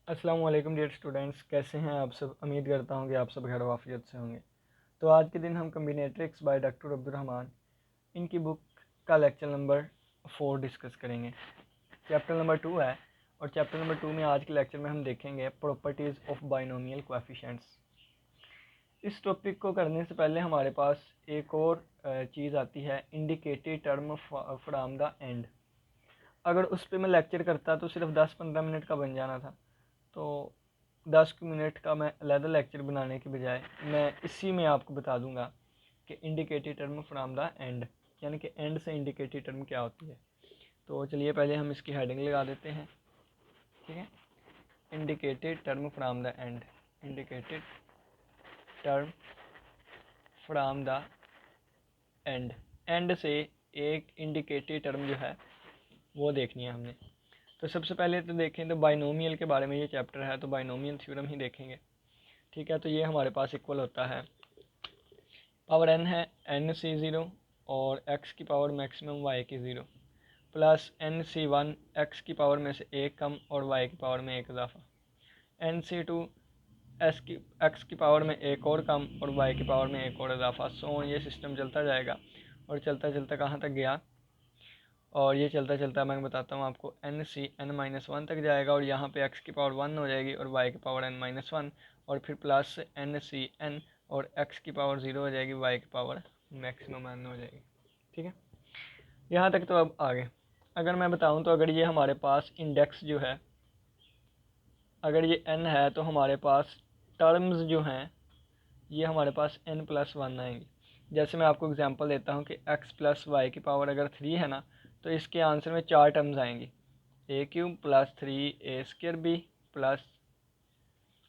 अस्सलाम वालेकुम dear students, कैसे हैं आप सब। उम्मीद करता हूं कि आप सब खैर वाफियत से होंगे। तो आज के दिन हम कम्बिनेट्रिक्स बाय डॉक्टर अब्दुर्रहमान इनकी बुक का लेक्चर नंबर 4 डिस्कस करेंगे। चैप्टर नंबर 2 है और चैप्टर नंबर 2 में आज के लेक्चर में हम देखेंगे प्रॉपर्टीज़ ऑफ बाइनोमियल कोएफिशिएंट्स। इस टॉपिक को करने से पहले हमारे पास एक और चीज़ आती है, indicated term from the end. अगर उस पर मैं लेक्चर करता तो सिर्फ 10-15 मिनट का बन जाना था, तो 10 मिनट का मैं अलग लेक्चर बनाने के बजाय मैं इसी में आपको बता दूंगा कि indicated term from the end, यानी कि एंड से इंडिकेटेड टर्म क्या होती है। तो चलिए पहले हम इसकी हेडिंग लगा देते हैं, ठीक है। Indicated term from the end, indicated term from the end, and से एक इंडिकेटेड टर्म जो है वो देखनी है हमने। तो सबसे पहले तो देखें तो बाइनोमियल के बारे में ये चैप्टर है, तो बाइनोमियल थ्योरम ही देखेंगे, ठीक है। तो ये हमारे पास इक्वल होता है, पावर n है n/c0 और x की पावर मैक्सिमम y की 0 प्लस n/c1 x की पावर में से एक कम और y की पावर में एक इजाफा, n/c2 x की पावर में एक और कम और y की पावर में एक और इजाफा। सो ये सिस्टम चलता जाएगा और चलता चलता कहाँ तक गया, और ये चलता चलता मैं बताता हूँ आपको, n/n-1 तक जाएगा और यहाँ पे x की पावर 1 हो जाएगी और y की पावर n-1 और फिर प्लस n/n और x की पावर 0 हो जाएगी, y की पावर मैक्सिमम n हो जाएगी, ठीक है। यहाँ तक तो अब आगे अगर मैं बताऊँ तो अगर ये हमारे पास इंडेक्स जो है, अगर ये n है तो हमारे पास टर्म्स जो हैं ये हमारे पास n+1 आएंगी। जैसे मैं आपको एग्जांपल देता हूँ कि x प्लस वाई की पावर अगर 3 है ना, तो इसके आंसर में 4 टर्म्स आएंगी, a³ plus 3a² plus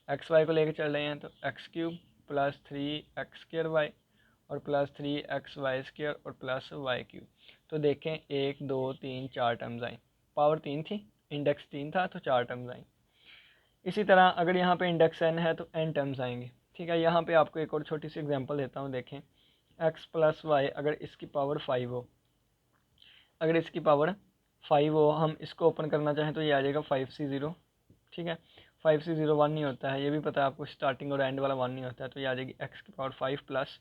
x Y को लेकर चल रहे हैं तो x³ प्लस 3x² और प्लस 3xy² और प्लस y³। तो देखें 1 2 3 4 टर्म्स आई, पावर 3 थी, इंडेक्स 3 था तो 4 टर्म्स आई। इसी तरह अगर यहाँ पे इंडेक्स n है तो n टर्म्स आएंगे, ठीक है। यहाँ पे आपको एक और छोटी सी एग्जांपल देता हूँ, देखें x प्लस वाई अगर इसकी पावर 5 हो, अगर इसकी पावर 5 हो, हम इसको ओपन करना चाहें तो ये आ जाएगा 5c0, ठीक है। 5c0 1 नहीं होता है, ये भी पता है आपको, स्टार्टिंग और एंड वाला 1 नहीं होता है, तो ये आ जाएगी x की पावर 5 प्लस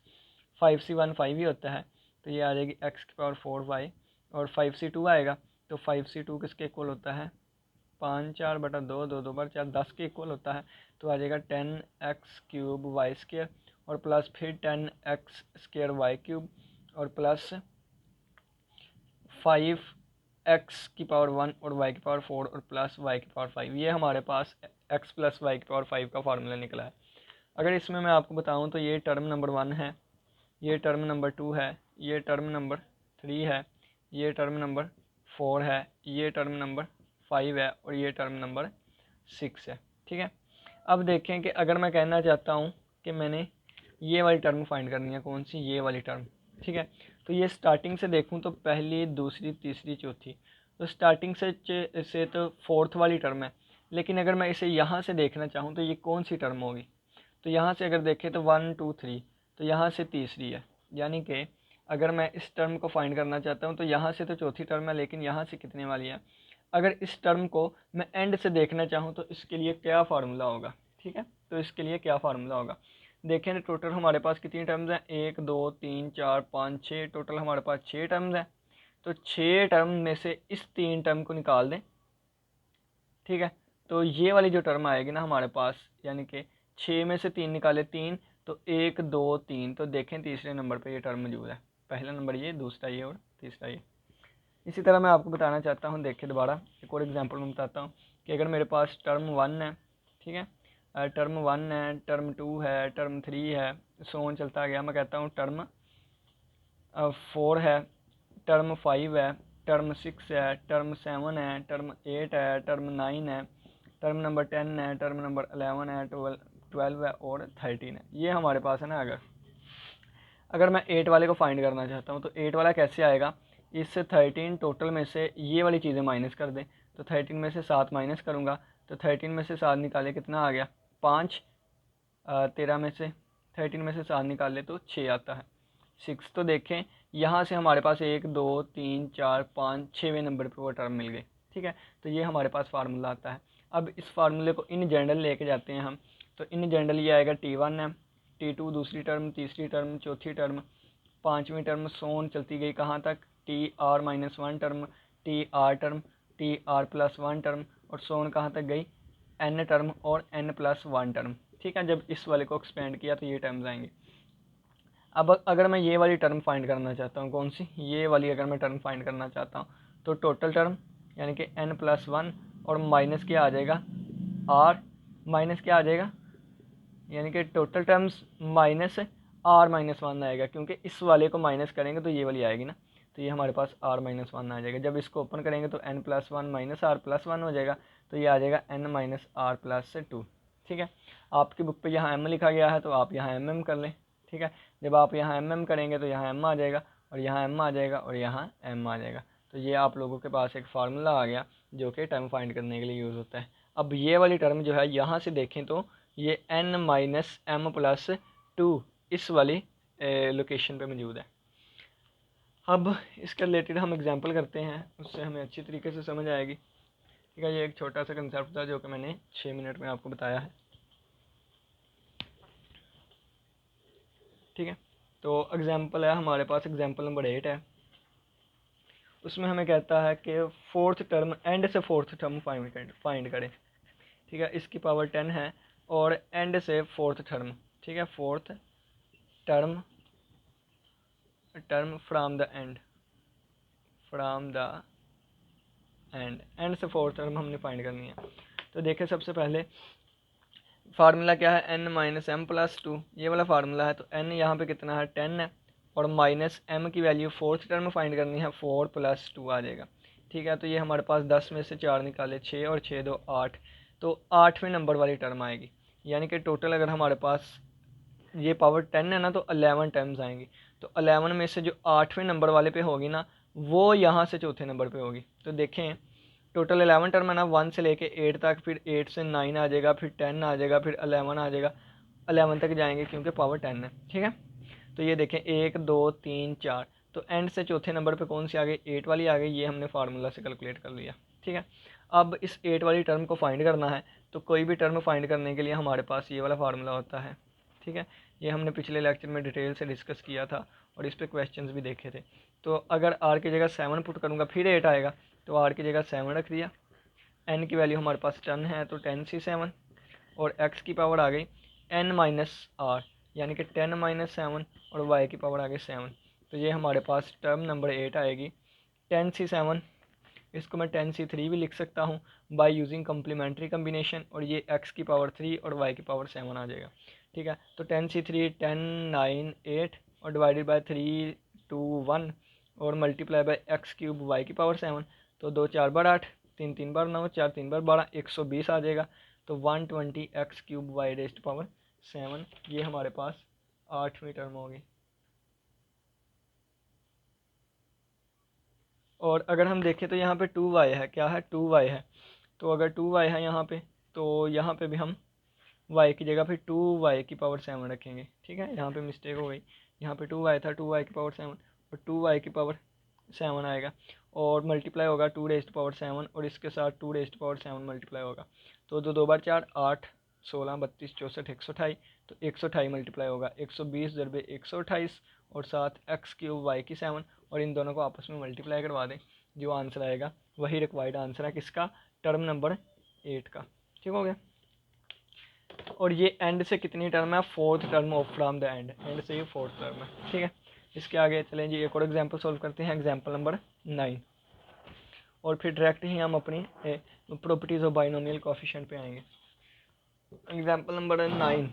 5c1 5 ही होता है, तो ये आ जाएगी x की पावर 4y और 5c2 आएगा, तो 5c2 किसके इक्वल होता है, 5 4/2 2 2/4 10 के इक्वल होता है, तो आ जाएगा 10x³ y² और प्लस फिर 10x² y³ और प्लस 5x की पावर 1 और y की पावर 4 और प्लस y की पावर 5। ये हमारे पास x प्लस y की पावर 5 का फार्मूला निकला है। अगर इसमें मैं आपको बताऊं तो ये टर्म नंबर 1 है, ये टर्म नंबर 2 है, ये टर्म नंबर 3 है, ये टर्म नंबर 4 है, ये टर्म नंबर 5 है और ये टर्म नंबर 6 है, ठीक है। अब देखें कि अगर मैं कहना चाहता हूँ कि मैंने ये वाली टर्म फाइंड करनी है, कौन सी, ये वाली टर्म, ठीक है। तो ये स्टार्टिंग से देखूँ तो पहली दूसरी तीसरी चौथी, तो स्टार्टिंग से तो फोर्थ वाली टर्म है, लेकिन अगर मैं इसे यहाँ से देखना चाहूँ तो ये कौन सी टर्म होगी, तो यहाँ से अगर देखें तो 1 2 3, तो यहाँ से तीसरी है, यानी कि अगर मैं इस टर्म को फाइंड करना चाहता हूँ तो यहाँ से तो चौथी टर्म है, लेकिन यहाँ से कितने वाली है। अगर इस टर्म को मैं एंड से देखना चाहूँ तो इसके लिए क्या फार्मूला होगा, ठीक है। तो इसके लिए क्या फार्मूला होगा, देखें तो टोटल हमारे पास कितनी टर्म्स हैं, 1 2 3 4 5 6, टोटल हमारे पास 6 टर्म्स हैं। तो 6 टर्म में से इस 3 टर्म को निकाल दें, ठीक है। तो ये वाली जो टर्म आएगी ना हमारे पास, यानी कि 6 में से 3 निकाले 3, तो 1 2 3, तो देखें तीसरे नंबर पे ये टर्म मौजूद है, पहला नंबर ये, दूसरा ये और तीसरा ये। इसी तरह मैं आपको बताना चाहता हूँ, देखिए दोबारा एक और एग्जांपल मैं बताता हूँ कि अगर मेरे पास टर्म 1 है, ठीक है, टर्म 1 है, टर्म 2 है, टर्म 3 है, सो ऑन चलता गया, मैं कहता हूँ टर्म 4 है, टर्म 5 है, टर्म 6 है, टर्म 7 है, टर्म 8 है, टर्म 9 है, टर्म नंबर 10 है, टर्म नंबर 11 है, 12 है और 13 है। ये हमारे पास है ना। अगर मैं 8 वाले को फाइंड करना चाहता हूँ तो 8 वाला कैसे आएगा, इससे 13 टोटल में से ये वाली चीज़ें माइनस कर दें, तो 13 में से 7 माइनस करूँगा तो 13 में से 7 निकाले कितना आ गया 5, 13 में से 13 में से 7 निकाले तो 6 आता है, 6। तो देखें यहाँ से हमारे पास 1 2 3 4 5 6वें नंबर पर वो टर्म मिल गई, ठीक है। तो ये हमारे पास फार्मूला आता है। अब इस फार्मूले को इन जनरल लेके जाते हैं हम, तो इन जनरल ये आएगा T1 है, T2 दूसरी टर्म, तीसरी टर्म, चौथी टर्म, पाँचवीं टर्म, सोन चलती गई कहाँ तक, TR-1 term, TR term, TR+1 term, और सोन कहाँ तक गई, N टर्म और N+1 टर्म। ठीक है, जब इस वाले को एक्सपेंड किया तो ये टर्म्स आएंगे। अब अगर मैं ये वाली टर्म फाइंड करना चाहता हूँ, कौन सी, ये वाली अगर मैं टर्म फाइंड करना चाहता हूँ, तो टोटल टर्म यानी कि N+1 और माइनस क्या आ जाएगा, R माइनस क्या आ जाएगा, यानी कि टोटल टर्म्स माइनस R-1 आएगा, क्योंकि इस वाले को माइनस करेंगे तो ये वाली आएगी ना, तो ये हमारे पास R-1 आ जाएगा। जब इसको ओपन करेंगे तो N+1 माइनस R+1 हो जाएगा, तो ये आ जाएगा N-R+2। ठीक है, आपकी बुक पे यहाँ M लिखा गया है तो आप यहाँ MM कर लें। ठीक है, जब आप यहाँ MM करेंगे तो यहाँ M आ जाएगा, और यहाँ M आ जाएगा, और यहाँ M आ जाएगा। तो ये आप लोगों के पास एक फार्मूला आ गया जो कि टर्म फाइंड करने के लिए यूज़ होता है। अब ये वाली टर्म जो है यहाँ से देखें तो ये N-M+2 इस वाली लोकेशन पे मौजूद है। अब इसके रिलेटेड हम एग्जांपल करते हैं, उससे हमें अच्छी तरीके से समझ आएगी। ठीक है, ये एक छोटा सा कंसेप्ट था जो कि मैंने 6 मिनट में आपको बताया है। ठीक है, तो एग्जांपल है हमारे पास, एग्जांपल नंबर 8 है। उसमें हमें कहता है कि फोर्थ टर्म, एंड से फोर्थ टर्म फाइंड करें। ठीक है, इसकी पावर 10 है, और एंड से फोर्थ टर्म। ठीक है, fourth term from the end, and से फोर्थ टर्म हमने फाइंड करनी है। तो देखें, सबसे पहले फार्मूला क्या है, N-M+2, ये वाला फार्मूला है। तो N यहाँ पे कितना है, 10 है, और माइनस M की वैल्यू फोर्थ टर्म फाइंड करनी है, 4+2 आ जाएगा। ठीक है, तो ये हमारे पास 10 में से 4 निकाले, 6 और 6 2 8, तो 8वें नंबर वाली टर्म आएगी। यानी कि टोटल अगर हमारे पास ये पावर 10 है ना, तो 11 टर्म्स आएंगी। तो 11 में से जो 8वें नंबर वाले पे होगी ना, वो यहाँ से चौथे नंबर पे होगी। तो देखें, टोटल 11 टर्म है ना, 1 से लेके 8 तक, फिर 8 से 9 आ जाएगा, फिर 10 आ जाएगा, फिर 11 आ जाएगा, 11 तक जाएंगे क्योंकि पावर 10 है। ठीक है, तो ये देखें 1 2 3 4, तो एंड से चौथे नंबर पे कौन सी आ गई, 8 वाली आ गई। ये हमने फार्मूला से कैलकुलेट कर लिया। ठीक है, अब इस 8 वाली टर्म को फाइंड करना है, तो कोई भी टर्म फाइंड करने के लिए हमारे पास ये वाला फार्मूला होता है। ठीक है, ये हमने पिछले लेक्चर में डिटेल से डिस्कस किया था और इस पर क्वेश्चंस भी देखे थे। तो अगर R की जगह 7 पुट करूँगा, फिर 8 आएगा, तो R की जगह 7 रख दिया। N की वैल्यू हमारे पास 10 है, तो 10C7, और X की पावर आ गई N-R, यानी कि 10-7, और Y की पावर आ गई 7। तो ये हमारे पास टर्म नंबर 8 आएगी, 10C7। इसको मैं 10C3 भी लिख सकता हूँ बाय यूजिंग कम्प्लीमेंट्री कम्बिनेशन, और ये X की पावर 3 और Y की पावर 7 आ जाएगा। ठीक है, तो 10C3 10 9 8, और डिवाइडेड बाय 3 2 1, और मल्टीप्लाई बाय x³ y की पावर 7। तो 2 4 बार 8, 3 3 बार 9, 4 3 बार 12, 120 आ जाएगा। तो 120 x³ y रेस्ट पावर 7, ये हमारे पास 8वीं टर्म होगी। और अगर हम देखें तो यहाँ पे 2y है, क्या है, 2y है। तो अगर 2y है यहाँ पे, तो यहाँ पे भी हम y की जगह फिर 2y की पावर 7 रखेंगे। ठीक है, यहाँ पे मिस्टेक हो गई, यहाँ पे 2y था, 2y की पावर 7, और 2y की पावर 7 आएगा, और मल्टीप्लाई होगा 2 रेस्ट पावर 7, और इसके साथ 2 रेस्ट पावर 7 मल्टीप्लाई होगा। तो 2 2 बार 4 8 16 32 64 128, तो 128 मल्टीप्लाई होगा, 120 × 128, और साथ x³ y की 7, और इन दोनों को आपस में मल्टीप्लाई करवा दें। जो आंसर आएगा वही रिक्वायर्ड आंसर है किसका, टर्म नंबर 8 का। ठीक हो गया, और ये एंड से कितनी टर्म है, fourth term of from the end से ये फोर्थ टर्म है। ठीक है, इसके आगे चलें जी, एक और एग्जांपल सॉल्व करते हैं, एग्जांपल नंबर 9, और फिर डायरेक्ट ही हम अपनी प्रॉपर्टीज ऑफ बाइनोमियल कोएफिशिएंट पे आएंगे। एग्जांपल नंबर 9,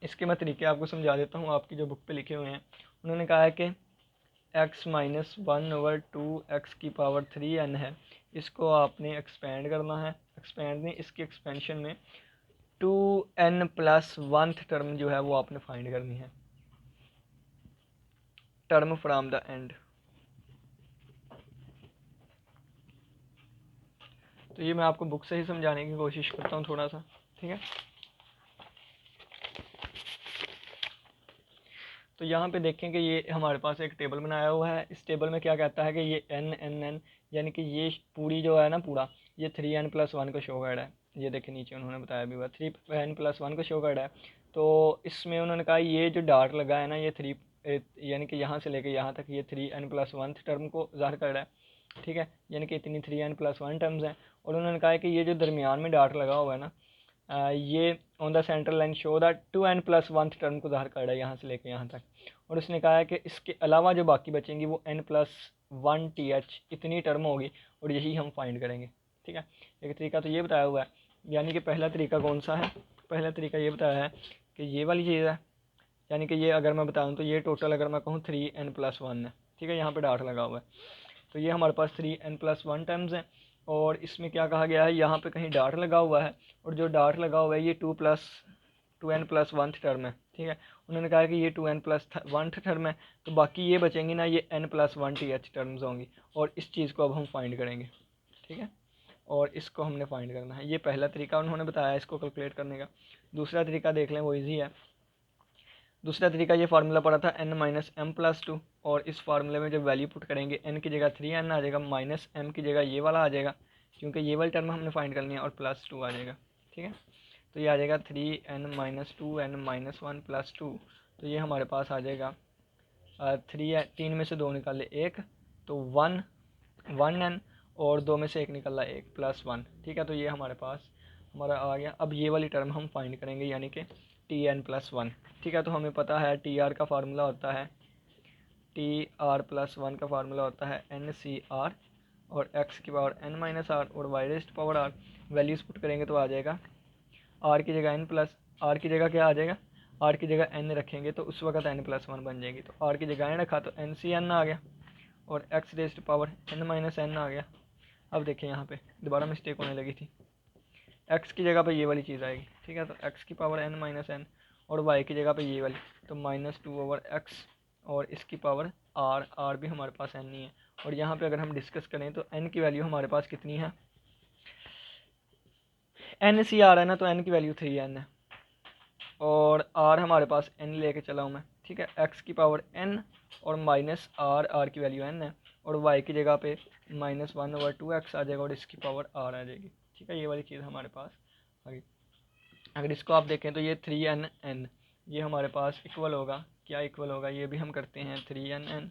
इसके मैं तरीके आपको समझा देता हूँ, आपकी जो बुक पे लिखे हुए हैं। उन्होंने कहा है कि x-1/2 x की पावर 3n है, इसको आपने एक्सपेंड करना है। एक्सपेंड नहीं, इसकी एक्सपेंशन में 2n+1th टर्म जो है वो आपने फाइंड करनी है, टर्म फ्रॉम द एंड। तो ये मैं आपको बुक से ही समझाने की कोशिश करता हूँ थोड़ा सा। ठीक है, तो यहाँ पे देखें कि ये हमारे पास एक टेबल बनाया हुआ है। इस टेबल में क्या कहता है कि ये n n n, यानी कि ये पूरी जो है ना, पूरा ये 3n+1 को शो कर रहा है, ये देखिए नीचे उन्होंने बताया भी हुआ 3n+1 को शो कर रहा है। तो इसमें उन्होंने कहा ये जो डार्ट लगा है ना ये 3 यानी कि यहाँ से लेके यहाँ तक ये 3n+1 टर्म को ज़ाहिर कर रहा है, ठीक है, यानी कि इतनी 3n+1 टर्म्स हैं। और उन्होंने कहा है कि ये जो दरमियान में डार्ट लगा हुआ है ना ये on the central line show the 2n+1 term को ज़ाहिर कर रहा है यहाँ से लेके यहाँ तक। और उसने कहा है कि इसके अलावा जो बाकी बचेंगी वो n+1th इतनी टर्म होगी और यही हम फाइंड करेंगे, ठीक है। एक तरीका तो ये बताया हुआ है, यानी कि पहला तरीका कौन सा है, पहला तरीका ये बताया है कि ये वाली चीज़ है, यानी कि ये अगर मैं बताऊँ तो ये टोटल अगर मैं कहूँ 3n+1 है, ठीक है, यहाँ पे डार्ट लगा हुआ है, तो ये हमारे पास 3n+1 टर्म्स हैं। और इसमें क्या कहा गया है, यहाँ पे कहीं डार्ट लगा हुआ है और जो डार्ट लगा हुआ है ये 2n+1 टर्म है, ठीक है। उन्होंने कहा कि ये 2n+1 टर्म है, तो बाकी ये बचेंगी ना ये n+1th टर्म्स होंगी और इस चीज़ को अब हम फाइंड करेंगे, ठीक है। और इसको हमने फाइंड करना है, ये पहला तरीका उन्होंने बताया इसको कैलकुलेट करने का। दूसरा तरीका देख लें, वो ईजी है। दूसरा तरीका ये फार्मूला पड़ा था n-m+2 और इस फार्मूले में जब वैल्यू पुट करेंगे n की जगह 3n आ जाएगा, माइनस m की जगह ये वाला आ जाएगा क्योंकि ये वाली टर्म हमने फाइंड करनी है और +2 आ जाएगा, ठीक है। तो ये आ जाएगा 3n-2 n-1 +2, तो ये हमारे पास आ जाएगा 3 में से 2 निकाल ले 1 तो 1n और 2 में से 1 निकल रहा 1 +1, ठीक है। तो ये हमारे पास हमारा आ गया। अब ये वाली टर्म हम फाइंड करेंगे यानी कि tn+1, ठीक है। तो हमें पता है tr का फार्मूला होता है tr+1 का फार्मूला होता है NCr और x की पावर n-r और y raised power r। Values put करेंगे तो आ जाएगा r की जगह n प्लस r की जगह क्या आ जाएगा, r की जगह n रखेंगे तो उस वक्त n+1 बन जाएगी, तो r की जगह n रखा तो NCn आ गया और x रेज़्ड पावर n-n आ गया। अब देखिए यहाँ पे दोबारा मिस्टेक होने लगी थी, x की जगह पे ये वाली चीज़ आएगी, ठीक है। तो x की पावर n-n और y की जगह पे ये वाली, तो -2/x और इसकी पावर r भी हमारे पास n ही है। और यहाँ पे अगर हम डिस्कस करें तो n की वैल्यू हमारे पास कितनी है, NCr है ना, तो n की वैल्यू 3n है और r हमारे पास n लेके चला हूँ मैं, ठीक है। x की पावर n और -r की वैल्यू n है और y की जगह पे -1/2x आ जाएगा और इसकी पावर r आ जाएगी, ठीक है। ये वाली चीज़ हमारे पास आ गई। अगर इसको आप देखें तो ये 3n ये हमारे पास इक्वल होगा, क्या इक्वल होगा, ये भी हम करते हैं 3n,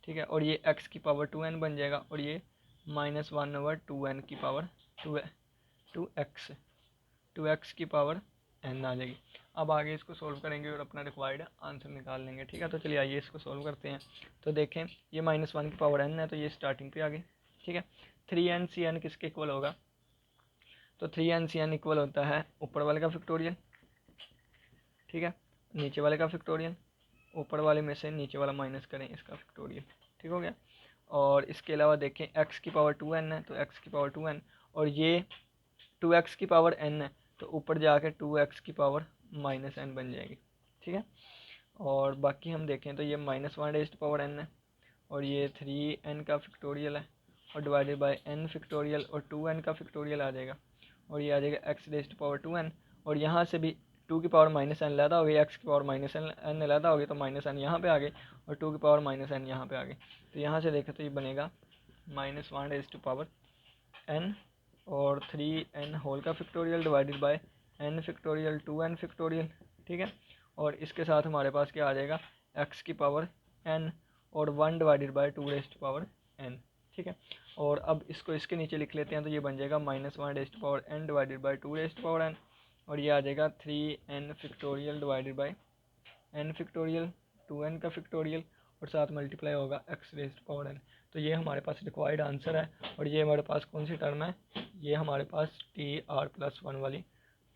ठीक है। और ये x की पावर 2n बन जाएगा और ये -1/2n की पावर 2x की पावर n आ जाएगी। अब आगे इसको सोल्व करेंगे और अपना रिक्वायर्ड आंसर निकाल लेंगे, ठीक है। तो चलिए आइए इसको सोल्व करते हैं। तो देखें ये -1 की पावर n है तो ये स्टार्टिंग पे आ गई, ठीक है। 3n किसके इक्वल होगा, तो 3n इक्वल होता है ऊपर वाले का फैक्टोरियल, ठीक है, नीचे वाले का फैक्टोरियल, ऊपर वाले में से नीचे वाला माइनस करें इसका फैक्टोरियल, ठीक हो गया। और इसके अलावा देखें x की पावर 2n है तो x की पावर 2n और ये 2x की पावर n है तो ऊपर जाके 2x की पावर -n बन जाएगी, ठीक है। और बाकी हम देखें तो ये -1 रेज़्ड पावर n है और ये 3n का फैक्टोरियल है और डिवाइडेड बाय n फैक्टोरियल और 2n का फैक्टोरियल आ जाएगा और ये आ जाएगा x रेज़्ड पावर 2n और यहाँ से भी 2 की पावर -n लैदा हो गई, x की पावर -n लैदा हो गई तो -n यहाँ पे आ गई और 2 की पावर -n यहाँ पे आ गई। तो यहाँ से देखें तो ये बनेगा -1 रेज़्ड पावर n और 3n होल का factorial divided by n factorial 2n factorial, ठीक है। और इसके साथ हमारे पास क्या आ जाएगा x की पावर n और 1 divided by 2 raised power n, ठीक है। और अब इसको इसके नीचे लिख लेते हैं तो ये बन जाएगा -1 raised power n divided by 2 raised power n और ये आ जाएगा 3n factorial divided by n factorial 2n का फैक्टोरियल और साथ मल्टीप्लाई होगा x रेज़्ड पावर n। तो ये हमारे पास रिक्वायर्ड आंसर है और ये हमारे पास कौन सी टर्म है, ये हमारे पास tr+1 वाली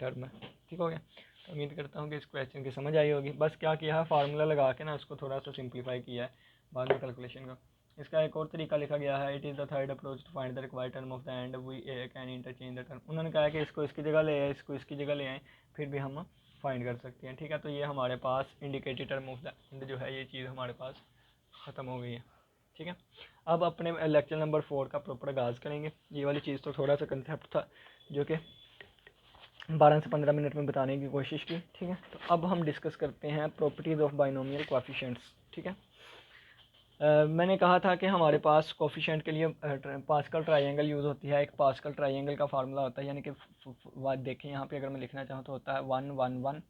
टर्म है, ठीक हो गया। तो उम्मीद करता हूँ कि इस क्वेश्चन की समझ आई होगी। बस क्या किया है, फार्मूला लगा के ना उसको थोड़ा सा सिंप्लीफाई किया है बाद में कैलकुलेशन का। इसका एक और तरीका लिखा गया है, it is the third approach to find the required term of the end we can interchange the term. उन्होंने कहा है कि इसको इसकी जगह ले आए, इसको इसकी जगह ले आए, फिर भी हम फाइंड कर सकते हैं, ठीक है। तो ये हमारे पास indicated term of the end जो है ये चीज़ हमारे पास ख़त्म हो गई है, ठीक है। अब अपने लेक्चर नंबर 4 का प्रॉपर आगाज़ करेंगे। ये वाली चीज़ तो थोड़ा सा कंसेप्ट था जो कि 12 से 15 मिनट में बताने की कोशिश की, ठीक है। तो अब हम डिस्कस करते हैं प्रॉपर्टीज़ ऑफ बाइनोमियल कोएफिशिएंट्स, ठीक है। मैंने कहा था कि हमारे पास कोफिशिएंट के लिए पास्कल ट्रायंगल यूज़ होती है। एक पास्कल ट्रायंगल का फार्मूला होता है, यानी कि देखें यहाँ पे अगर मैं लिखना चाहूँ तो होता है 1 1 1,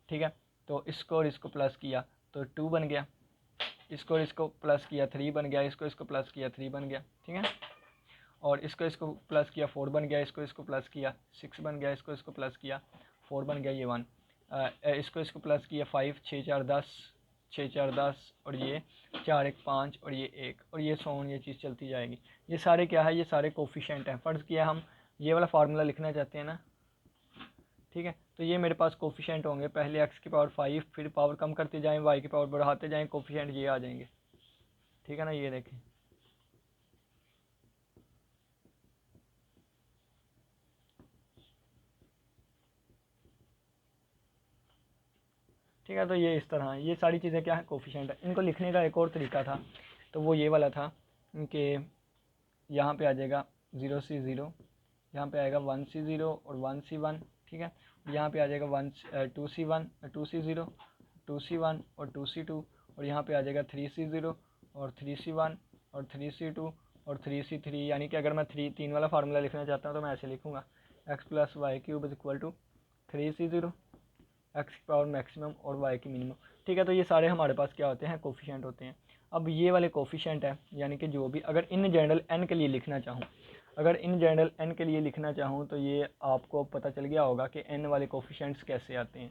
ठीक है। तो इसको और इसको प्लस किया तो 2 बन गया, इसको और इसको प्लस किया 3 बन गया, इसको इसको प्लस किया 3 बन गया, ठीक है। और इसको इसको प्लस किया 4 बन गया, इसको इसको प्लस किया 6 बन गया, इसको इसको प्लस किया 4 बन गया, ये 1। इसको इसको प्लस किया 5, 6 4 10, 6 4 10, और ये 4 1 5, और ये 1, और ये सोन, ये चीज़ चलती जाएगी। ये सारे क्या है, ये सारे कोफिशिएंट हैं। फ़र्ज़ किया हम ये वाला फार्मूला लिखना चाहते हैं ना, ठीक है। तो ये मेरे पास कोफिशिएंट होंगे, पहले x की पावर 5, फिर पावर कम करते जाएं, y की पावर बढ़ाते जाएं, कोफिशिएंट ये आ जाएंगे, ठीक है ना। ये देखें, ठीक है। तो ये इस तरह ये सारी चीज़ें क्या है, कोफिशिएंट है। इनको लिखने का एक और तरीका था, तो वो ये वाला था कि यहाँ पे आ जाएगा 0C0, यहाँ पे आएगा 1C0 और 1C1, ठीक है। यहाँ पे आ जाएगा 2C1 2C0, 2C1 और 2C2, और यहाँ पे आ जाएगा 3C0 और 3C1 और 3C2 और 3C3। यानी कि अगर मैं 3 वाला फार्मूला लिखना चाहता हूँ तो मैं ऐसे लिखूँगा x + y³ is equal to 3C0, x की पावर मैक्सिमम और y की मिनिमम, ठीक है। तो ये सारे हमारे पास क्या होते हैं, कोफिशिएंट होते हैं। अब ये वाले कोफिशिएंट है, यानी कि जो भी अगर इन जनरल n के लिए लिखना चाहूँ, अगर इन जनरल n के लिए लिखना चाहूँ तो ये आपको पता चल गया होगा कि n वाले कोफिशिएंट्स कैसे आते हैं,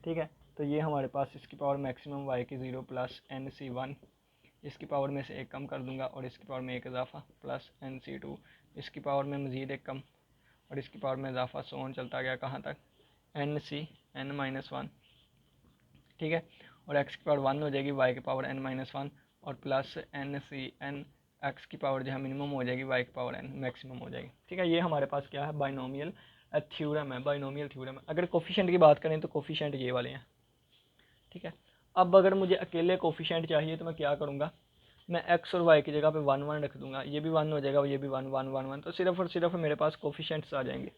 ठीक है। तो ये हमारे पास इसकी पावर मैक्सिमम y की 0 प्लस NC1, इसकी पावर में से एक कम कर दूंगा और इसकी पावर में एक इजाफा प्लस NC2, इसकी पावर में मज़ीद एक कम और इसकी पावर में इजाफा, सोन चलता गया कहाँ तक, NC(n-1), ठीक है। और x की पावर 1 हो जाएगी, y की पावर n-1, और प्लस NCn, x की पावर जो है मिनिमम हो जाएगी, y की पावर n मैक्सिमम हो जाएगी, ठीक है। ये हमारे पास क्या है, बाइनोमियल थ्योरम है, बाइनोमियल थ्योरम है। अगर कोफिशिएंट की बात करें तो कोफिशिएंट ये वाले हैं, ठीक है। अब अगर मुझे अकेले कोफिशिएंट चाहिए तो मैं क्या करूँगा, मैं x और y की जगह पे 1 1 रख दूंगा, ये भी 1 हो जाएगा, ये भी 1 1 1 1, तो सिर्फ और सिर्फ मेरे पास कोफिशिएंट्स आ जाएंगे,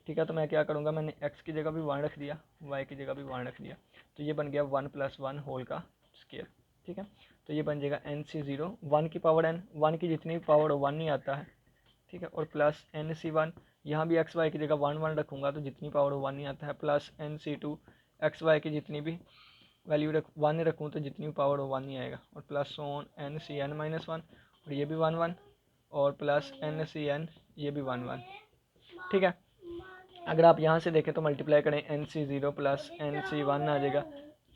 ठीक है। तो मैं क्या करूँगा, मैंने x की जगह भी 1 रख दिया, y की जगह भी 1 रख दिया, तो ये बन गया 1 + 1 होल का स्केयर, ठीक है। तो ये बन जाएगा NC0, 1 की पावर n, 1 की जितनी पावर 1 नहीं आता है, ठीक है, और प्लस NC1, यहाँ भी x y की जगह 1 1 रखूँगा तो जितनी पावर 1 नहीं आता है, प्लस NC2, x y की जितनी भी वैल्यू 1 रखूँ तो जितनी पावर 1 नहीं आएगा, और प्लस ऑन NCn-1, और ये भी 1 1, और प्लस NCn, ये भी 1 1, ठीक है। अगर आप यहाँ से देखें तो मल्टीप्लाई करें, NC0 प्लस NC1 आ जाएगा,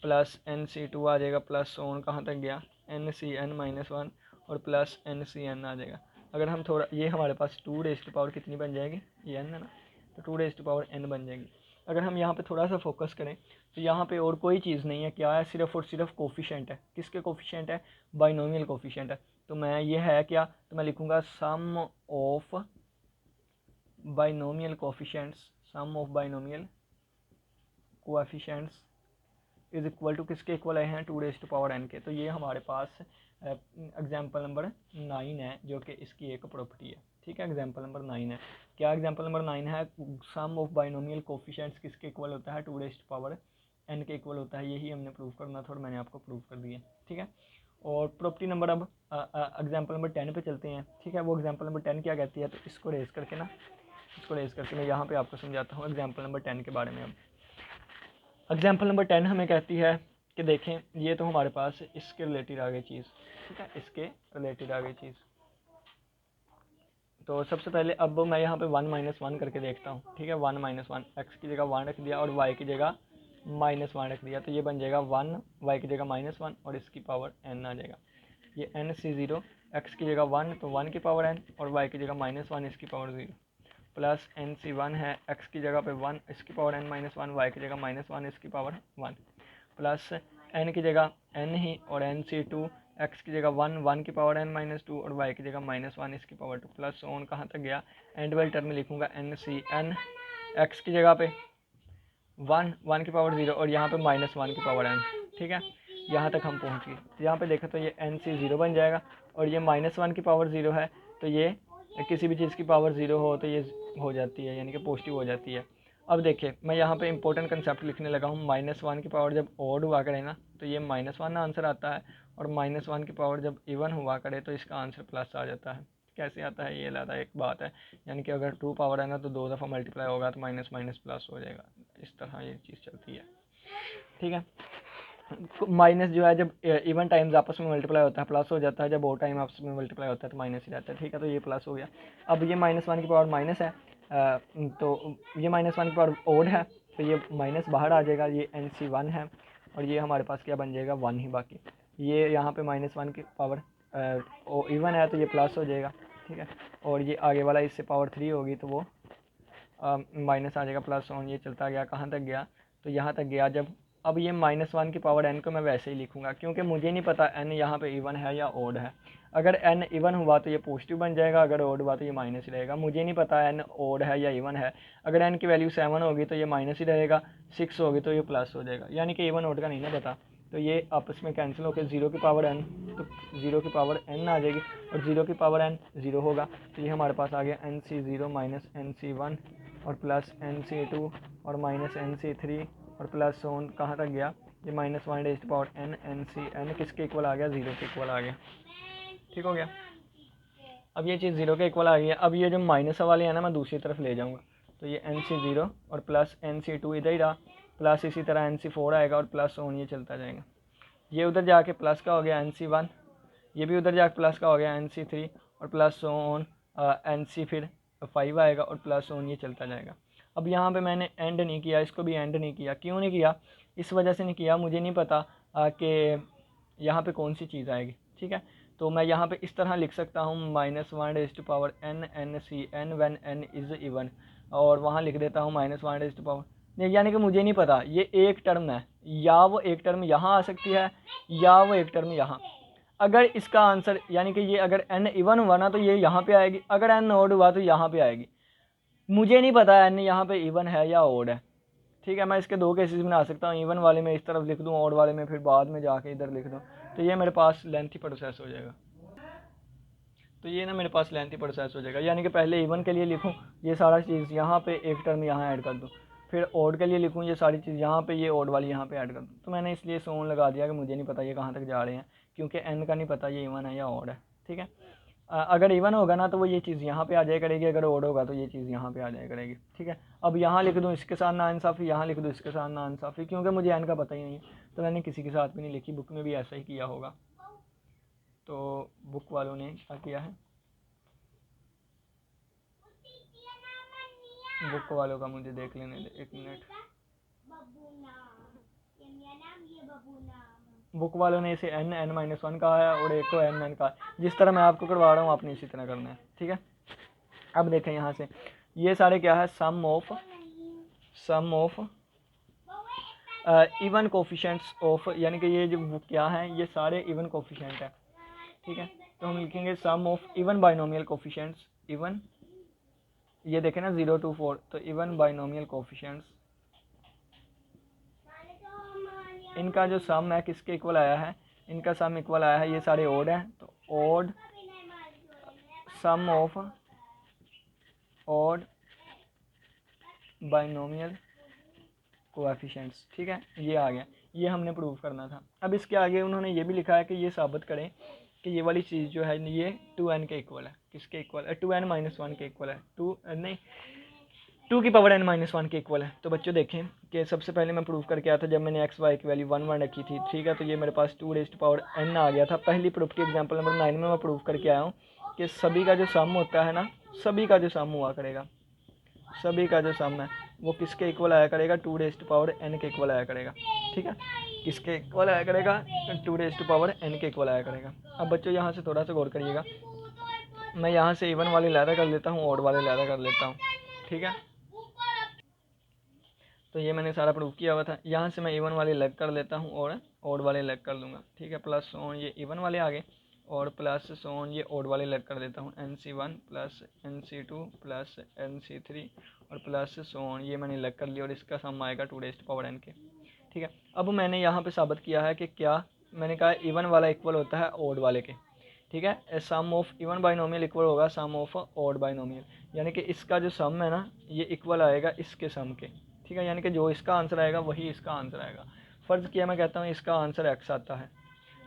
प्लस NC2 आ जाएगा, प्लस ऑन कहाँ तक गया, NCn-1, और प्लस NCn आ जाएगा। अगर हम थोड़ा, ये हमारे पास 2 कितनी बन जाएगी, ये n है ना, तो 2n बन जाएगी। अगर हम यहाँ पे थोड़ा सा फोकस करें तो यहाँ पे और कोई चीज़ नहीं है, क्या है, सिर्फ और सिर्फ कोफिशिएंट है। किसके कोफिशिएंट है, बाइनोमियल कोफिशिएंट है। तो मैं ये है क्या, तो मैं लिखूँगा sum of binomial coefficients, sum of binomial coefficients is equal to, किसके इक्वल आए हैं, 2n के। तो ये हमारे पास एग्जाम्पल नंबर 9 है, जो कि इसकी एक प्रॉपर्टी है, ठीक है। एग्जाम्पल नंबर 9 है, क्या एग्जाम्पल नंबर 9 है, सम ऑफ बाइनोमियल कोफिशिएंट्स किसके इक्वल होता है, 2n के इक्वल होता है। यही हमने प्रूव करना था और मैंने आपको प्रूव कर दिया, ठीक है। और प्रॉपर्टी नंबर, अब एग्जाम्पल नंबर 10 पे चलते हैं, ठीक है। वो एग्जाम्पल नंबर 10 क्या कहती है, तो इसको रेज करके ना, इसको रेज करके मैं यहाँ पे आपको समझाता हूँ एग्जाम्पल नंबर 10 के बारे में। अब एग्जाम्पल नंबर 10 हमें कहती है कि देखें, ये तो हमारे पास इसके रिलेटेड आ गई चीज़, ठीक है, इसके रिलेटेड आ गई चीज़। तो सबसे पहले अब मैं यहाँ पे 1 - 1 करके देखता हूँ, ठीक है। 1 - 1, एक्स की जगह 1 रख दिया और वाई की जगह -1 रख दिया, तो ये बन जाएगा 1, वाई की जगह -1, और इसकी पावर n आ जाएगा। ये NC0, एक्स की जगह 1 तो 1 की पावर n, और वाई की जगह -1, इसकी पावर 0, प्लस NC1 है, एक्स की जगह पे 1, इसकी पावर n-1, वाई की जगह -1, इसकी पावर 1, प्लस n की जगह n ही, और NC2, एक्स की जगह 1, 1 की पावर n-2, और वाई की जगह -1, इसकी पावर 2, प्लस ऑन कहाँ तक गया, एंड वाले टर्म में लिखूँगा NCn, एक्स की जगह पे 1, 1 की पावर 0, और यहाँ पे -1 की पावर n, ठीक है। यहाँ तक हम पहुँच गए। तो यहाँ पे देखा तो ये NC0 बन जाएगा, और ये -1 की पावर 0 है, तो ये किसी भी चीज़ की पावर 0 हो तो ये हो जाती है, यानी कि पॉजिटिव हो जाती है। अब देखिए मैं यहाँ पे इंपॉर्टेंट कंसेप्ट लिखने लगा हूँ। -1 की पावर जब ऑड हुआ करे ना तो ये -1 आंसर आता है, और -1 की पावर जब इवन हुआ करे तो इसका आंसर प्लस आ जाता है। कैसे आता है ये अलग एक बात है, यानी कि अगर 2 पावर है ना तो 2 दफ़ा मल्टीप्लाई होगा तो माइनस माइनस प्लस हो जाएगा, इस तरह ये चीज़ चलती है। ठीक है, माइनस जो है जब इवन टाइम्स आपस में मल्टीप्लाई होता है प्लस हो जाता है, जब ओ टाइम आपस में मल्टीप्लाई होता है तो माइनस ही रहता है। ठीक है, तो ये प्लस हो गया। अब ये -1 की पावर माइनस है, तो ये -1 की पावर ओड है, तो ये माइनस बाहर आ जाएगा, ये NC1 है, और ये हमारे पास क्या बन जाएगा 1 ही बाकी। ये यहाँ पे -1 की पावर इवन है तो ये प्लस हो जाएगा। ठीक है, और ये आगे वाला इससे पावर 3 होगी तो वो माइनस आ जाएगा, प्लस ऑन ये चलता गया, कहाँ तक गया तो यहाँ तक गया। जब अब ये -1 की पावर n को मैं वैसे ही लिखूंगा क्योंकि मुझे नहीं पता n यहाँ पे इवन है या ओड है। अगर n इवन हुआ तो ये पॉजिटिव बन जाएगा, अगर ओड हुआ तो ये माइनस ही रहेगा। मुझे नहीं पता n ओड है या इवन है। अगर n की वैल्यू 7 होगी तो ये माइनस ही रहेगा, 6 होगी तो ये प्लस हो जाएगा, यानी कि इवन ओड का नहीं ना पता। तो ये आपस में कैंसिल होकर 0 की पावर n, तो 0 की पावर n आ जाएगी, और 0 की पावर n 0 होगा, तो ये हमारे पास आ गया NC0 माइनस NC1 और प्लस NC2 और माइनस NC3 और प्लस ऑन कहाँ तक गया, ये -1 raise to power n NCn किसके इक्वल आ गया, 0 के इक्वल आ गया। ठीक हो गया। अब ये चीज़ 0 के इक्वल आ गई है। अब ये जो माइनस वाले है ना मैं दूसरी तरफ ले जाऊँगा, तो ये NC0 और प्लस NC2 इधर ही रहा, प्लस इसी तरह NC4 आएगा और प्लस ऑन ये चलता जाएगा। ये उधर जाके प्लस का हो गया NC1, ये भी उधर जाके प्लस का हो गया NC3 और प्लस ऑन NC फिर 5 आएगा और प्लस ऑन ये चलता जाएगा। अब यहाँ पे मैंने एंड नहीं किया, इसको भी एंड नहीं किया। क्यों नहीं किया, इस वजह से नहीं किया, मुझे नहीं पता कि यहाँ पे कौन सी चीज़ आएगी। ठीक है, तो मैं यहाँ पे इस तरह लिख सकता हूँ -1 raise to power n NCn when n is even, और वहाँ लिख देता हूँ -1 रेज़ टू पावर, यानी कि मुझे नहीं पता ये एक टर्म है, या वो एक टर्म यहाँ आ सकती है या वो एक टर्म यहाँ। अगर इसका आंसर यानी कि ये अगर n इवन हुआ ना तो ये यहाँ पे आएगी, अगर n ओड हुआ तो यहाँ पे आएगी। मुझे नहीं पता n यहाँ पे इवन है या ओड है। ठीक है, मैं इसके 2 केसेस बना सकता हूँ, इवन वाले में इस तरफ लिख दूँ, ओड वाले में फिर बाद में जाके इधर लिख दूँ, तो ये मेरे पास लेंथी प्रोसेस हो जाएगा। तो ये ना मेरे पास लेंथी प्रोसेस हो जाएगा, यानी कि पहले इवन के लिए लिखूँ ये सारा चीज़ यहाँ पे एक टर्म यहाँ ऐड कर दूँ, फिर ओड के लिए लिखूँ ये सारी चीज़ यहाँ पे, ये ओड वाली यहाँ पे ऐड कर दूँ। तो मैंने इसलिए सोन लगा दिया कि मुझे नहीं पता ये कहाँ तक जा रहे हैं, क्योंकि n का नहीं पता ये इवन है या ओड है। ठीक है, अगर इवन होगा ना तो वो ये चीज़ यहाँ पे आ जाया करेगी, अगर ओड होगा तो ये चीज़ यहाँ पे आ जाया करेगी। ठीक है, अब यहाँ लिख दूँ इसके साथ नाइंसाफ़ी, यहाँ लिख दूँ इसके साथ नाइंसाफ़ी, क्योंकि मुझे n का पता ही नहीं है तो मैंने किसी के साथ भी नहीं लिखी, बुक में भी ऐसा ही किया होगा। तो बुक वालों ने क्या किया है, बुक वालों का मुझे देख लेने दे 1 मिनट। बुक वालों ने इसे n-1 कहा है और एक को n कहा है। जिस तरह मैं आपको करवा रहा हूँ आपने इसी तरह करना है। ठीक है, अब देखें यहाँ से ये सारे क्या है, सम ऑफ इवन कोफिशिएंट्स ऑफ, यानी कि ये जो क्या है ये सारे इवन कोफिशिएंट है। ठीक है, तो हम लिखेंगे sum of even binomial coefficients, even ये देखें ना 0 to 4, तो इवन बाइनोमियल कोफिशिएंट्स, इनका जो सम है किसके इक्वल आया है, इनका सम इक्वल आया है, ये सारे ओड हैं तो odd sum of odd binomial coefficients. ठीक है, ये आ गया, ये हमने प्रूव करना था। अब इसके आगे उन्होंने ये भी लिखा है कि ये साबित करें कि ये वाली चीज़ जो है ये 2n के इक्वल है। किसके इक्वल है, 2n-1 के इक्वल है, 2 की पावर n-1 के इक्वल है। तो बच्चों देखें कि सबसे पहले मैं प्रूव करके आया था जब मैंने x y की वैल्यू 1 रखी थी। ठीक है, तो ये मेरे पास 2 रेज़ टू पावर n आ गया था। पहली प्रूफ की एग्जांपल नंबर 9 में मैं प्रूव करके आया हूँ कि सभी का जो सम होता है ना, सभी का जो सम हुआ करेगा, सभी का जो सम है वो किसके इक्वल आया करेगा, 2 रेज़ टू पावर n के इक्वल आया करेगा। ठीक है, किसके इक्वल आया करेगा, 2 रेज़ टू पावर n के इक्वल आया करेगा। अब बच्चों यहाँ से थोड़ा सा गौर करिएगा, मैं यहाँ से इवन वाले लैदा कर लेता हूँ, ऑड वाले लैदा कर लेता हूँ। ठीक है, तो ये मैंने सारा प्रूव किया हुआ था। यहाँ से मैं इवन वाले लेग कर लेता हूँ और ऑड वाले लेग कर लूँगा। ठीक है, प्लस ऑन ये इवन वाले आ गए और प्लस ऑन ये ऑड वाले लेग कर देता हूँ, NC1 plus NC2 plus NC3 और प्लस ऑन ये मैंने लेग कर लिया और इसका सम आएगा 2 रेज़ टू पावर n के। ठीक है, अब मैंने यहाँ पे साबित किया है कि क्या, मैंने कहा इवन वाला इक्वल होता है ऑड वाले के, ठीक है। सम ऑफ इवन बाइनोमियल इक्वल होगा सम ऑफ ऑड बाइनोमियल, यानी कि इसका जो सम है ना ये इक्वल आएगा इसके सम के, ठीक है। यानी कि जो इसका आंसर आएगा वही इसका आंसर आएगा। फ़र्ज़ किया मैं कहता हूँ इसका आंसर एक्स आता है,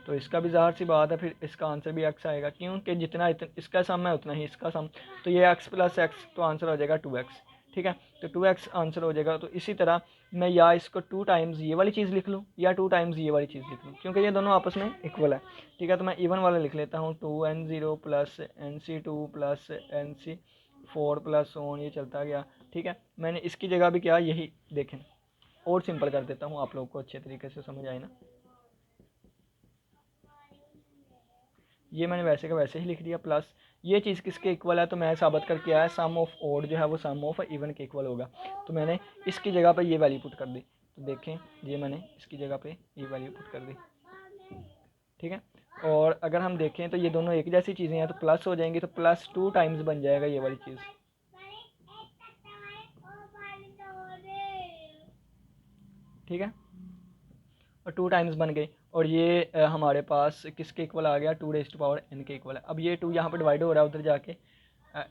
तो इसका भी ज़ाहिर सी बात है फिर इसका आंसर भी एक्स आएगा, क्योंकि जितना इसका सम है उतना ही इसका सम, तो ये एक्स प्लस एक्स तो आंसर हो जाएगा 2x, ठीक है। तो 2x आंसर हो जाएगा। तो इसी तरह मैं या इसको 2 टाइम्स ये वाली चीज़ लिख लूँ या 2 टाइम्स ये वाली चीज़ लिख लूँ, क्योंकि ये दोनों आपस में इक्वल है, ठीक है। तो मैं इवन वाला लिख लेता हूँ 2n0 plus nc2 plus nc4 plus on, ये चलता गया, ठीक है। मैंने इसकी जगह भी क्या यही देखें और सिंपल कर देता हूँ आप लोग को अच्छे तरीके से समझ आए ना। ये मैंने वैसे का वैसे ही लिख दिया, प्लस ये चीज़ किसके इक्वल है, तो मैं साबित करके आया सम ऑफ ऑड जो है वो सम ऑफ इवन के इक्वल होगा, तो मैंने इसकी जगह पे ये वैल्यू पुट कर दी। तो देखें ये मैंने इसकी जगह पे ये वैल्यू पुट कर दी, ठीक है। और अगर हम देखें तो ये दोनों एक जैसी चीज़ें हैं तो प्लस हो जाएंगी, तो प्लस 2 टाइम्स बन जाएगा ये वाली चीज़, ठीक है। और 2 टाइम्स बन गई, और ये हमारे पास किसके इक्वल आ गया 2n के इक्वल है। अब ये 2 यहाँ पर डिवाइड हो रहा है, उधर जाके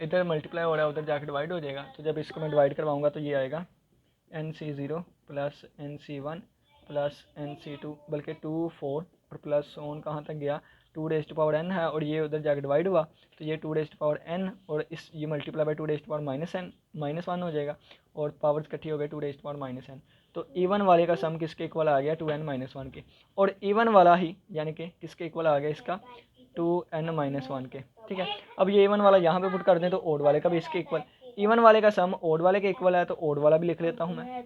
इधर मल्टीप्लाई हो रहा है, उधर जाके डिवाइड हो जाएगा। तो जब इसको मैं डिवाइड करवाऊँगा तो ये आएगा nc0 plus nc1 plus nc2, बल्कि 2 4 और प्लस ऑन कहाँ तक गया 2n है, और ये उधर जाके डिवाइड हुआ तो ये 2n और इस ये मल्टीप्लाई बाई 2n -1 हो जाएगा, और पावर्स इकट्ठी हो गई 2n। तो इवन वाले का सम किसके इक्वल आ गया 2n-1 के, और इवन वाला ही यानी कि किसके इक्वल आ गया इसका 2n-1 के, ठीक है। अब ये इवन वाला यहाँ पे पुट कर दें तो ओड वाले का भी इसके इक्वल, इवन वाले का सम ओड वाले के इक्वल है तो ओड वाला भी लिख लेता हूँ मैं,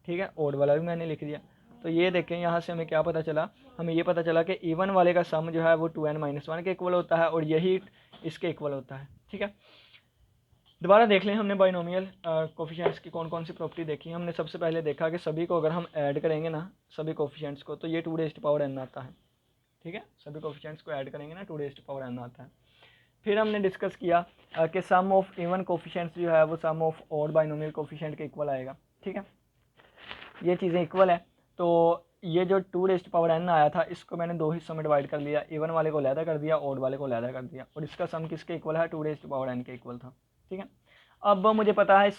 ठीक है। ओड वाला भी मैंने लिख दिया। तो ये देखें यहाँ से हमें क्या पता चला, हमें ये पता चला कि इवन वाले का सम जो है वो 2n-1 के इक्वल होता है और यही इसके इक्वल होता है, ठीक है। दोबारा देख लें हमने बाइनोमियल कोफिशिएंट्स की कौन कौन सी प्रॉपर्टी देखी। हमने सबसे पहले देखा कि सभी को अगर हम ऐड करेंगे ना सभी कोफिशिएंट्स को तो ये 2n आता है, ठीक है। सभी कोफिशिएंट्स को ऐड करेंगे ना 2n आता है। फिर हमने डिस्कस किया कि सम ऑफ इवन कोफिशिएंट्स जो है वो सम ऑफ ऑड बाइनोमियल कोफिशिएंट के इक्वल आएगा, ठीक है। ये चीज़ें इक्वल है, तो ये जो 2n आया था इसको मैंने 2 हिस्सों में डिवाइड कर लिया, इवन वाले को अलहदा कर दिया, ऑड वाले को अलहदा कर दिया, और इसका सम किसके इक्वल है 2n के इक्वल था, ठीक है। अब मुझे पता है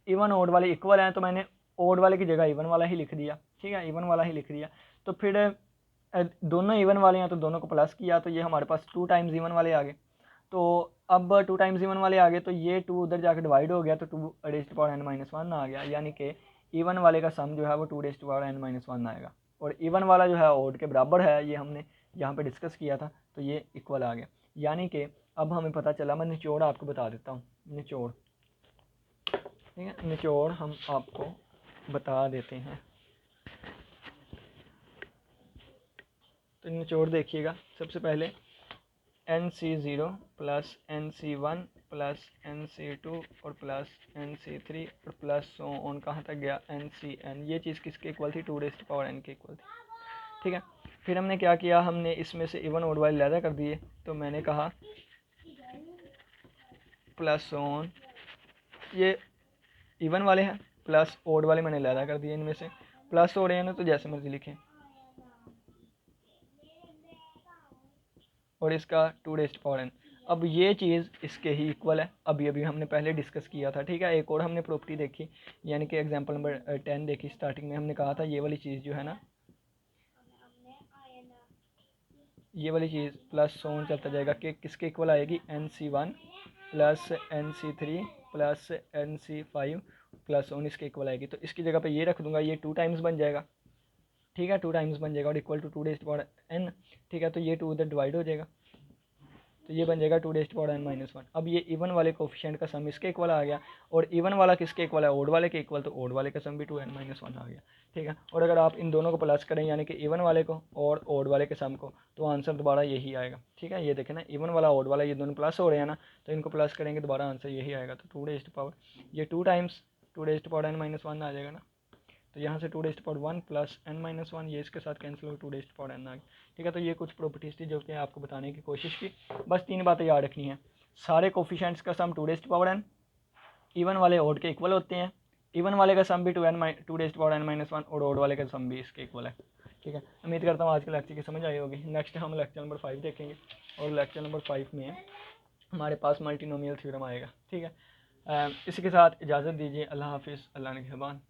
इवन ऑड वाले इक्वल हैं, तो मैंने ऑड वाले की जगह इवन वाला ही लिख दिया, ठीक है, इवन वाला ही लिख दिया। तो फिर दोनों इवन वाले हैं तो दोनों को प्लस किया, तो ये हमारे पास 2 टाइम्स इवन वाले आ गए। तो अब 2 टाइम्स इवन वाले आ गए तो ये 2 उधर जाकर डिवाइड हो गया तो 2n-1 आ गया, यानी कि इवन वाले का सम जो है वो 2n-1 आएगा, और इवन वाला जो है ऑड के बराबर है, ये हमने यहाँ पे डिस्कस किया था, तो ये इक्वल आ गया। यानी कि अब हमें पता चला, मैं निचोड़ आपको बता देता हूँ, निचोड़, ठीक है, निचोड़ हम आपको बता देते हैं। तो निचोड़ देखिएगा, सबसे पहले nc0 plus nc1 plus nc2 और प्लस nc3 और प्लस ऑन कहाँ तक गया ncn, ये चीज़ किसके इक्वल थी 2n के इक्वल थी, ठीक है। फिर हमने क्या किया, हमने इसमें से इवन ऑड वाले अलहदा कर दिए, तो मैंने कहा प्लस ऑन ये इवन वाले हैं प्लस ऑड वाले मैंने अलहदा कर दिए, इनमें से प्लस हो रहे हैं ना तो जैसे मर्जी लिखें, और इसका 2n। अब ये चीज़ इसके ही इक्वल है, अभी अभी हमने पहले डिस्कस किया था, ठीक है। एक और हमने प्रॉपर्टी देखी, यानी कि एग्जांपल नंबर 10 देखी, स्टार्टिंग में हमने कहा था ये वाली चीज़ जो है ना, ये वाली चीज़ प्लस ऑन चलता जाएगा कि किसके इक्वल आएगी nc1 plus nc3 plus nc5 plus on इसके इक्वल आएगी। तो इसकी जगह पे ये रख दूंगा, ये 2 टाइम्स बन जाएगा, ठीक है, 2 टाइम्स बन जाएगा और इक्वल टू 2n, ठीक है। तो ये 2 उधर डिवाइड हो जाएगा, तो ये बन जाएगा 2n-1। अब ये इवन वाले कोफिशिएंट का सम इसके इक्वल आ गया, और इवन वाला किसके इक्वल है ऑड वाले के इक्वल, तो ऑड वाले का सम भी 2n-1 आ गया, ठीक है। और अगर आप इन दोनों को प्लस करें यानी कि इवन वाले को और ऑड वाले के सम को, तो आंसर दोबारा यही आएगा, ठीक है। ये देखें ना, इवन वाला ऑड वाला ये दोनों प्लस हो रहे हैं ना, तो इनको प्लस करेंगे दोबारा आंसर यही आएगा। तो 2 ये 2 टाइम्स 2n-1 आ जाएगा ना, तो यहाँ से 2 प्लस n-1 ये इसके साथ कैंसिल हो 2n आ गया, ठीक है। तो ये कुछ प्रॉपर्टीज थी जो कि आपको बताने की कोशिश की। बस 3 बातें याद रखनी है, सारे कोफिशिएंट्स का सम 2n, इवन वाले ऑड के इक्वल होते हैं, इवन वाले का सम भी 2n-1 और ऑड वाले का सम भी इसके इक्वल है, ठीक है, उम्मीद करता हूँ आज के लेक्चर की समझ आई होगी। नेक्स्ट हम लेक्चर नंबर 5 देखेंगे और लेक्चर नंबर 5 में हमारे पास मल्टीनोमियल थ्योरम आएगा। ठीक है, इसी के साथ इजाज़त दीजिए। अल्लाह हाफिज़, अल्लाह निगहबान।